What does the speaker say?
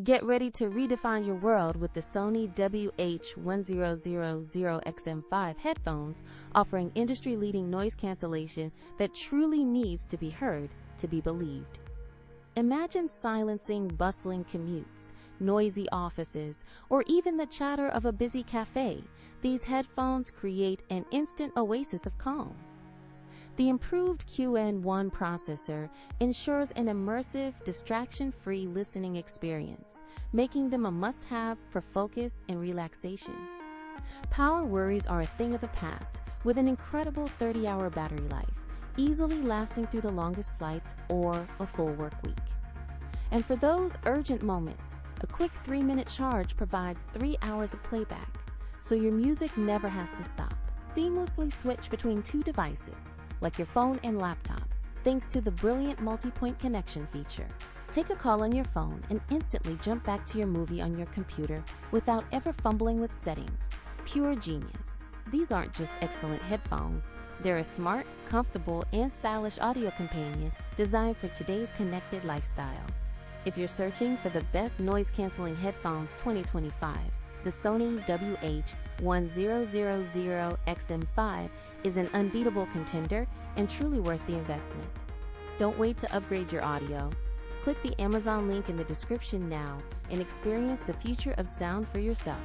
Get ready to redefine your world with the Sony WH-1000XM5 headphones, offering industry-leading noise cancellation that truly needs to be heard to be believed. Imagine silencing bustling commutes, noisy offices, or even the chatter of a busy cafe. These headphones create an instant oasis of calm. The improved QN1 processor ensures an immersive, distraction-free listening experience, making them a must-have for focus and relaxation. Power worries are a thing of the past, with an incredible 30-hour battery life, easily lasting through the longest flights or a full work week. And for those urgent moments, a quick 3-minute charge provides 3 hours of playback, so your music never has to stop. Seamlessly switch between two devices, like your phone and laptop, thanks to the brilliant multi-point connection feature. Take a call on your phone and instantly jump back to your movie on your computer without ever fumbling with settings. Pure genius. These aren't just excellent headphones. They're a smart, comfortable, and stylish audio companion designed for today's connected lifestyle. If you're searching for the best noise-canceling headphones 2025, the Sony WH-1000XM5 is an unbeatable contender and truly worth the investment. Don't wait to upgrade your audio. Click the Amazon link in the description now and experience the future of sound for yourself.